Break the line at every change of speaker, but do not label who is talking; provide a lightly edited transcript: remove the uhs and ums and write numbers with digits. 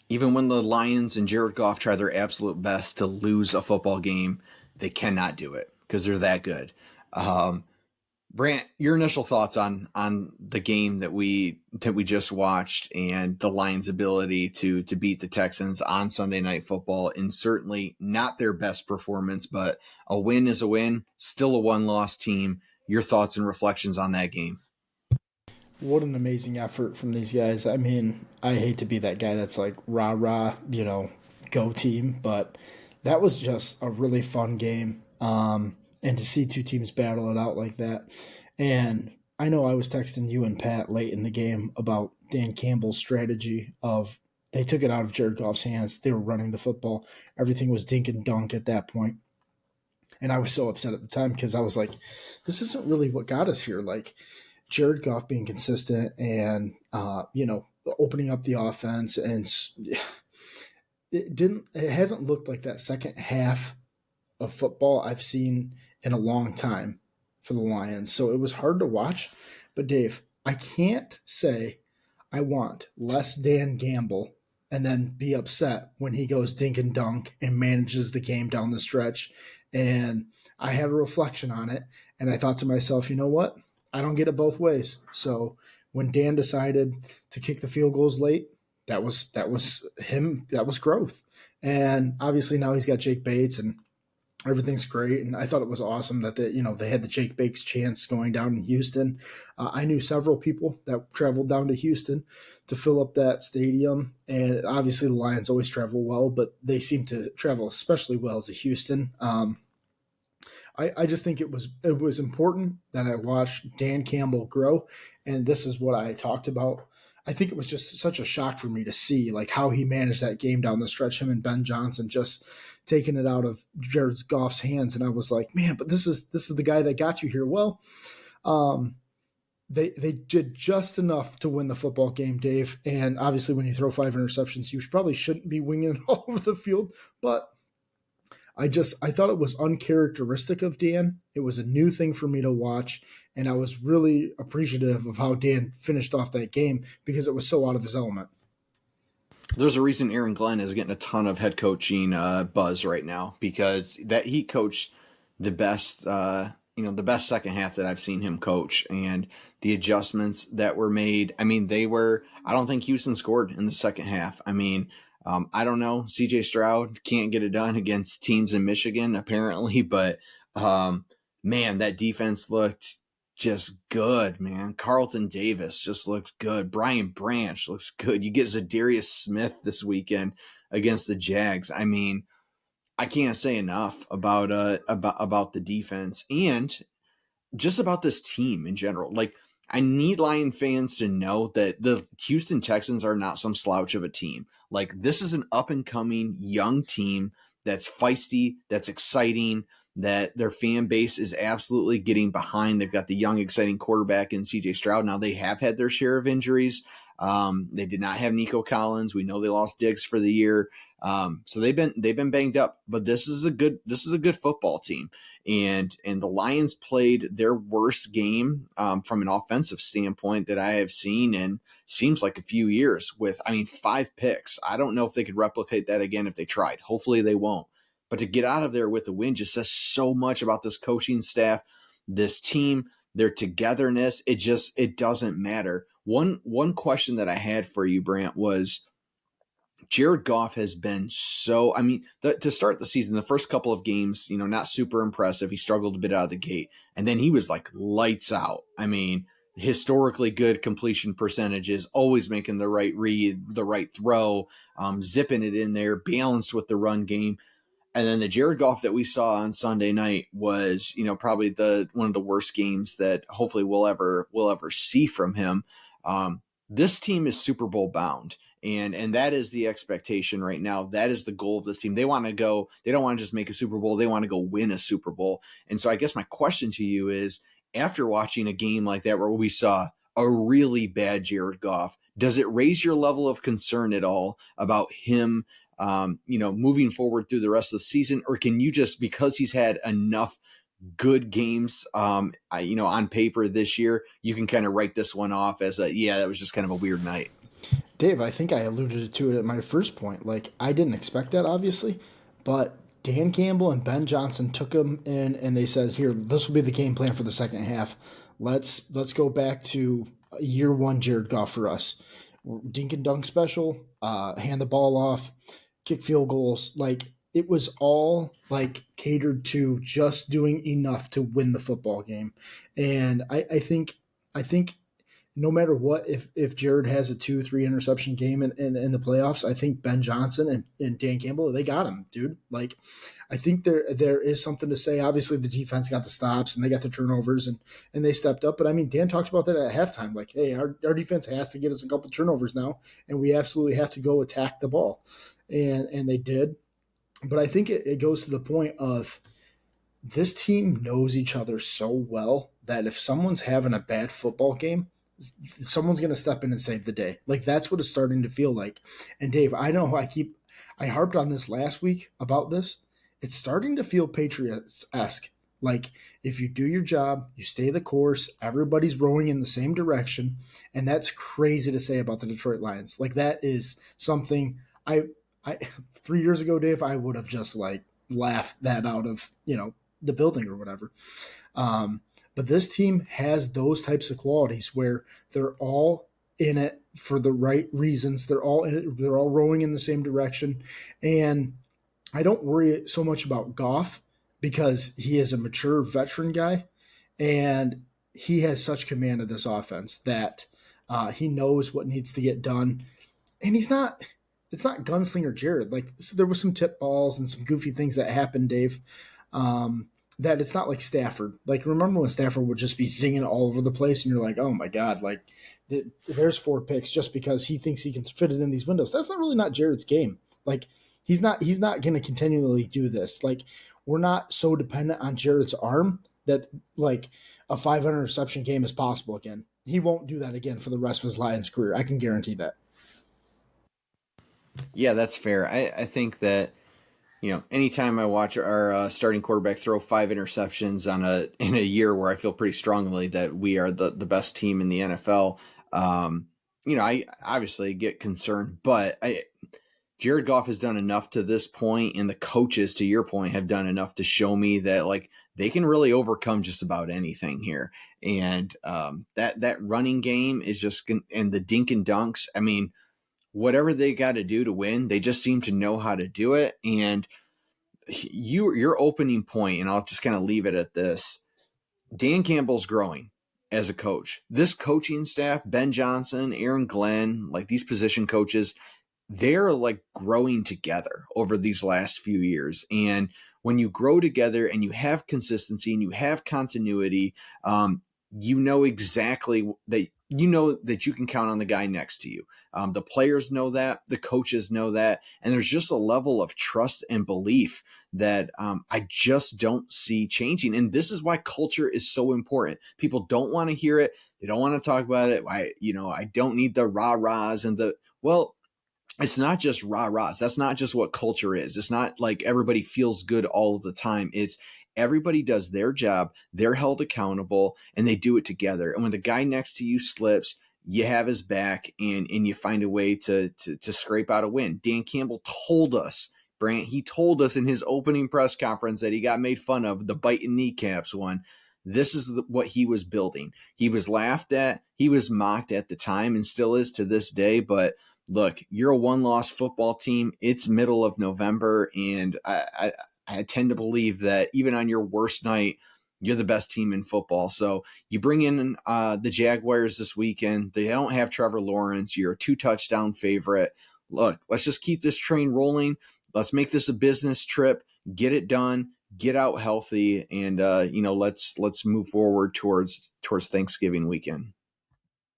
Even when the Lions and Jared Goff try their absolute best to lose a football game, they cannot do it because they're that good. Um, Brant, your initial thoughts on the game that we just watched and the Lions' ability to beat the Texans on Sunday Night Football, and certainly not their best performance, but a win is a win, still a one-loss team. Your thoughts and reflections on that game?
What an amazing effort from these guys. I mean, I hate to be that guy that's like rah rah, go team, but that was just a really fun game. And to see two teams battle it out like that. And I know I was texting you and Pat late in the game about Dan Campbell's strategy of they took it out of Jared Goff's hands. They were running the football. Everything was dink and dunk at that point. And I was so upset at the time because I was like, this isn't really what got us here. Like, Jared Goff being consistent and opening up the offense, and it hasn't looked like that second half of football I've seen in a long time for the Lions. So it was hard to watch. But Dave, I can't say I want less Dan Gamble and then be upset when he goes dink and dunk and manages the game down the stretch. And I had a reflection on it, and I thought to myself, you know what? I don't get it both ways. So when Dan decided to kick the field goals late, that was him. That was growth. And obviously now he's got Jake Bates and everything's great. And I thought it was awesome that they had the Jake Bates chance going down in Houston. I knew several people that traveled down to Houston to fill up that stadium. And obviously the Lions always travel well, but they seem to travel especially well to Houston. I just think it was important that I watched Dan Campbell grow, and this is what I talked about. I think it was just such a shock for me to see like how he managed that game down the stretch. Him and Ben Johnson just taking it out of Jared Goff's hands, and I was like, man, but this is the guy that got you here. Well, um, they did just enough to win the football game, Dave. And obviously, when you throw 5 interceptions, you probably shouldn't be winging it all over the field, but I thought it was uncharacteristic of Dan. It was a new thing for me to watch, and I was really appreciative of how Dan finished off that game because it was so out of his element.
There's a reason Aaron Glenn is getting a ton of head coaching buzz right now because that he coached the best, the best second half that I've seen him coach, and the adjustments that were made. I mean, they were. I don't think Houston scored in the second half. I mean, I don't know. C.J. Stroud can't get it done against teams in Michigan apparently, but man, that defense looked just good, man. Carlton Davis just looks good. Brian Branch looks good. You get Zadarius Smith this weekend against the Jags. I mean, I can't say enough about the defense and just about this team in general. Like, I need Lion fans to know that the Houston Texans are not some slouch of a team. Like, this is an up and coming young team that's feisty, that's exciting, that their fan base is absolutely getting behind. They've got the young, exciting quarterback in CJ Stroud. Now, they have had their share of injuries. They did not have Nico Collins. We know they lost Diggs for the year. So they've been banged up, but this is a good football team. And the Lions played their worst game from an offensive standpoint that I have seen in seems like a few years with, 5 picks. I don't know if they could replicate that again if they tried. Hopefully they won't. But to get out of there with a win just says so much about this coaching staff, this team, their togetherness. It doesn't matter. One question that I had for you, Brant, was Jared Goff has been to start the season, the first couple of games, not super impressive. He struggled a bit out of the gate, and then he was like lights out. I mean, historically good completion percentages, always making the right read, the right throw, zipping it in there, balanced with the run game. And then the Jared Goff that we saw on Sunday night was, probably one of the worst games that hopefully we'll ever see from him. This team is Super Bowl bound, and that is the expectation right now. That is the goal of this team. They want to go. They don't want to just make a Super Bowl. They want to go win a Super Bowl. And so I guess my question to you is, after watching a game like that where we saw a really bad Jared Goff, does it raise your level of concern at all about him? Moving forward through the rest of the season, or can you just, because he's had enough good games, on paper this year, you can kind of write this one off as that was just kind of a weird night?
Dave, I think I alluded to it at my first point. Like, I didn't expect that, obviously, but Dan Campbell and Ben Johnson took him in and they said, "Here, this will be the game plan for the second half. Let's go back to year one Jared Goff for us. Dink and dunk special, hand the ball off, kick field goals. Like, it was all like catered to just doing enough to win the football game." And I think no matter what, if Jared has a 2-3 interception game in the playoffs, I think Ben Johnson and Dan Campbell, they got him, dude. Like, I think there is something to say. Obviously, the defense got the stops and they got the turnovers and they stepped up. But I mean, Dan talked about that at halftime. Like, hey, our defense has to get us a couple turnovers now, and we absolutely have to go attack the ball, and they did. But I think it goes to the point of this team knows each other so well that if someone's having a bad football game, someone's going to step in and save the day. Like, that's what it's starting to feel like. And Dave, I know I harped on this last week about this. It's starting to feel Patriots esque. Like, if you do your job, you stay the course, everybody's rowing in the same direction. And that's crazy to say about the Detroit Lions. Like, that is something I 3 years ago, Dave, I would have just like laughed that out of, the building or whatever. Um, but this team has those types of qualities where they're all in it for the right reasons. They're all in it, they're all rowing in the same direction. And I don't worry so much about Goff because he is a mature veteran guy and he has such command of this offense that he knows what needs to get done. And it's not gunslinger Jared. Like, so there was some tip balls and some goofy things that happened, Dave. Um, that it's not like Stafford. Like, remember when Stafford would just be zinging all over the place, and you're like, oh my god, like there's 4 picks just because he thinks he can fit it in these windows. That's not Jared's game. Like, he's not going to continually do this. Like, we're not so dependent on Jared's arm that like a 500 reception game is possible again. He won't do that again for the rest of his Lions career. I can guarantee that.
Yeah, that's fair. I think that anytime I watch our starting quarterback throw 5 interceptions in a year where I feel pretty strongly that we are the best team in the NFL, I obviously get concerned. But Jared Goff has done enough to this point, and the coaches, to your point, have done enough to show me that like they can really overcome just about anything here. And that running game is just and the dink and dunks. I mean, whatever they got to do to win, they just seem to know how to do it. And your opening point, and I'll just kind of leave it at this. Dan Campbell's growing as a coach. This coaching staff, Ben Johnson, Aaron Glenn, like these position coaches, they're like growing together over these last few years. And when you grow together and you have consistency and you have continuity, you know exactly that you can count on the guy next to you. The players know that, the coaches know that, and there's just a level of trust and belief that I just don't see changing. And this is why culture is so important. People don't want to hear it. They don't want to talk about it. I don't need the rah-rahs and it's not just rah-rahs. That's not just what culture is. It's not like everybody feels good all of the time. It's everybody does their job, they're held accountable, and they do it together. And when the guy next to you slips, you have his back and you find a way to scrape out a win. Dan Campbell told us, Brant, he told us in his opening press conference that he got made fun of, the biting kneecaps one. This is what he was building. He was laughed at, he was mocked at the time and still is to this day, but look, you're a one-loss football team. It's middle of November, and I tend to believe that even on your worst night, you're the best team in football. So you bring in the Jaguars this weekend. They don't have Trevor Lawrence. You're a 2-touchdown favorite. Look, let's just keep this train rolling. Let's make this a business trip. Get it done. Get out healthy, and let's move forward towards Thanksgiving weekend.